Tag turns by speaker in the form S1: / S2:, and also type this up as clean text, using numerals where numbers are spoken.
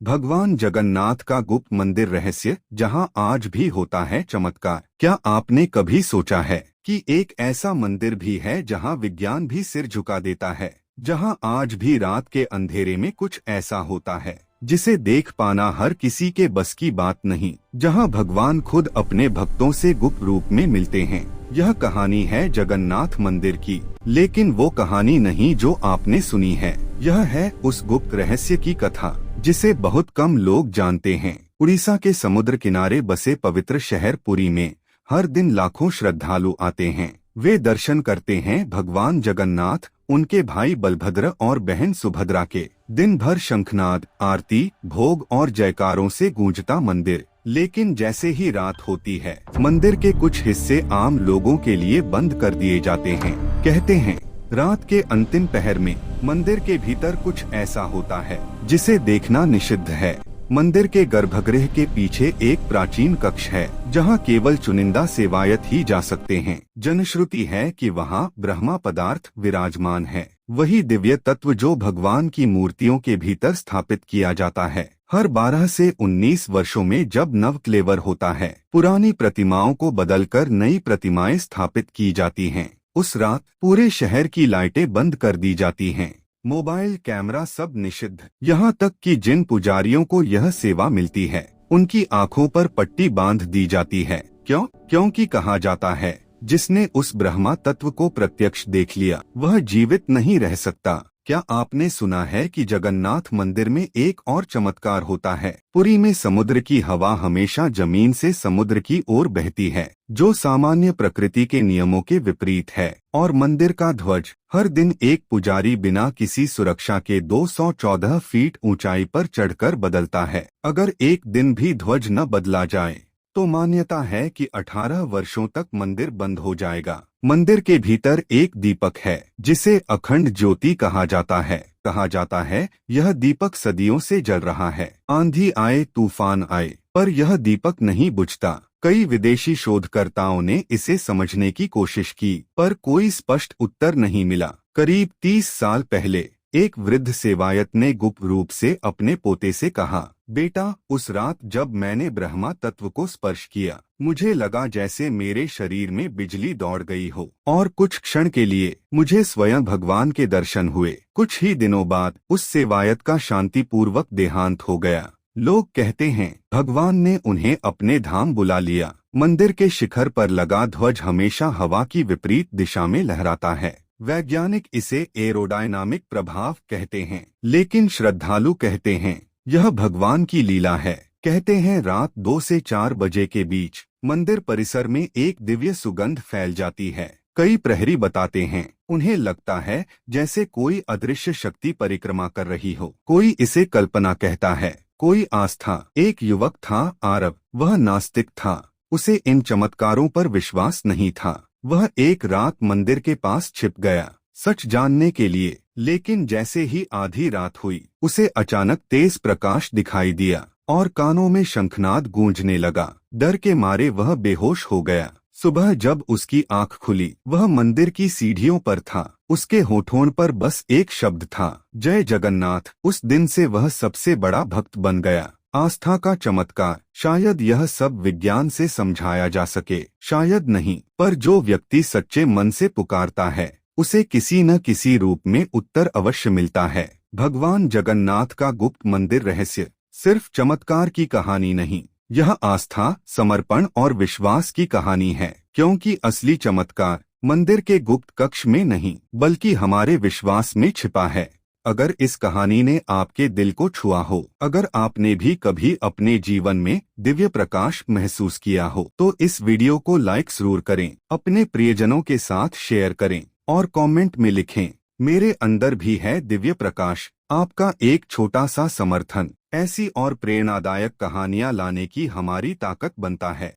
S1: भगवान जगन्नाथ का गुप्त मंदिर रहस्य, जहां आज भी होता है चमत्कार। क्या आपने कभी सोचा है कि एक ऐसा मंदिर भी है जहां विज्ञान भी सिर झुका देता है, जहां आज भी रात के अंधेरे में कुछ ऐसा होता है जिसे देख पाना हर किसी के बस की बात नहीं, जहां भगवान खुद अपने भक्तों से गुप्त रूप में मिलते हैं। यह कहानी है जगन्नाथ मंदिर की, लेकिन वो कहानी नहीं जो आपने सुनी है। यह है उस गुप्त रहस्य की कथा जिसे बहुत कम लोग जानते हैं। उड़ीसा के समुद्र किनारे बसे पवित्र शहर पुरी में हर दिन लाखों श्रद्धालु आते हैं। वे दर्शन करते हैं भगवान जगन्नाथ, उनके भाई बलभद्र और बहन सुभद्रा के। दिन भर शंखनाद, आरती, भोग और जयकारों से गूंजता मंदिर। लेकिन जैसे ही रात होती है, मंदिर के कुछ हिस्से आम लोगों के लिए बंद कर दिए जाते हैं। कहते हैं रात के अंतिम पहर में मंदिर के भीतर कुछ ऐसा होता है जिसे देखना निषिद्ध है। मंदिर के गर्भगृह के पीछे एक प्राचीन कक्ष है जहां केवल चुनिंदा सेवायत ही जा सकते हैं। जनश्रुति है कि वहां ब्रह्मा पदार्थ विराजमान है, वही दिव्य तत्व जो भगवान की मूर्तियों के भीतर स्थापित किया जाता है। हर 12 से 19 वर्षों में जब नवक्लेवर होता है, पुरानी प्रतिमाओं को बदलकर नई प्रतिमाएं स्थापित की जाती हैं। उस रात पूरे शहर की लाइटें बंद कर दी जाती हैं, मोबाइल कैमरा सब निषिद्ध। यहाँ तक कि जिन पुजारियों को यह सेवा मिलती है उनकी आंखों पर पट्टी बांध दी जाती है। क्योंकि कहा जाता है जिसने उस ब्रह्मा तत्व को प्रत्यक्ष देख लिया वह जीवित नहीं रह सकता। क्या आपने सुना है कि जगन्नाथ मंदिर में एक और चमत्कार होता है? पुरी में समुद्र की हवा हमेशा जमीन से समुद्र की ओर बहती है, जो सामान्य प्रकृति के नियमों के विपरीत है। और मंदिर का ध्वज हर दिन एक पुजारी बिना किसी सुरक्षा के 214 फीट ऊंचाई पर चढ़कर बदलता है। अगर एक दिन भी ध्वज न बदला जाए तो मान्यता है कि 18 वर्षों तक मंदिर बंद हो जाएगा। मंदिर के भीतर एक दीपक है जिसे अखंड ज्योति कहा जाता है। यह दीपक सदियों से जल रहा है। आंधी आए, तूफान आए, पर यह दीपक नहीं बुझता। कई विदेशी शोधकर्ताओं ने इसे समझने की कोशिश की, पर कोई स्पष्ट उत्तर नहीं मिला। करीब 30 साल पहले एक वृद्ध सेवायत ने गुप्त रूप से अपने पोते से कहा, बेटा, उस रात जब मैंने ब्रह्मा तत्व को स्पर्श किया, मुझे लगा जैसे मेरे शरीर में बिजली दौड़ गई हो, और कुछ क्षण के लिए मुझे स्वयं भगवान के दर्शन हुए। कुछ ही दिनों बाद उस सेवायत का शांतिपूर्वक देहांत हो गया। लोग कहते हैं भगवान ने उन्हें अपने धाम बुला लिया। मंदिर के शिखर पर लगा ध्वज हमेशा हवा की विपरीत दिशा में लहराता है। वैज्ञानिक इसे एरोडायनामिक प्रभाव कहते हैं, लेकिन श्रद्धालु कहते हैं यह भगवान की लीला है। कहते हैं रात 2 से 4 बजे के बीच मंदिर परिसर में एक दिव्य सुगंध फैल जाती है। कई प्रहरी बताते हैं उन्हें लगता है जैसे कोई अदृश्य शक्ति परिक्रमा कर रही हो। कोई इसे कल्पना कहता है, कोई आस्था। एक युवक था आरव, वह नास्तिक था। उसे इन चमत्कारों पर विश्वास नहीं था। वह एक रात मंदिर के पास छिप गया सच जानने के लिए, लेकिन जैसे ही आधी रात हुई उसे अचानक तेज प्रकाश दिखाई दिया और कानों में शंखनाद गूंजने लगा। डर के मारे वह बेहोश हो गया। सुबह जब उसकी आंख खुली वह मंदिर की सीढ़ियों पर था। उसके होठों पर बस एक शब्द था, जय जगन्नाथ। उस दिन से वह सबसे बड़ा भक्त बन गया। आस्था का चमत्कार। शायद यह सब विज्ञान से समझाया जा सके, शायद नहीं, पर जो व्यक्ति सच्चे मन से पुकारता है उसे किसी न किसी रूप में उत्तर अवश्य मिलता है। भगवान जगन्नाथ का गुप्त मंदिर रहस्य सिर्फ चमत्कार की कहानी नहीं, यह आस्था, समर्पण और विश्वास की कहानी है। क्योंकि असली चमत्कार मंदिर के गुप्त कक्ष में नहीं, बल्कि हमारे विश्वास में छिपा है। अगर इस कहानी ने आपके दिल को छुआ हो, अगर आपने भी कभी अपने जीवन में दिव्य प्रकाश महसूस किया हो, तो इस वीडियो को लाइक जरूर करें, अपने प्रियजनों के साथ शेयर करें और कमेंट में लिखें, मेरे अंदर भी है दिव्य प्रकाश। आपका एक छोटा सा समर्थन ऐसी और प्रेरणादायक कहानियां लाने की हमारी ताकत बनता है।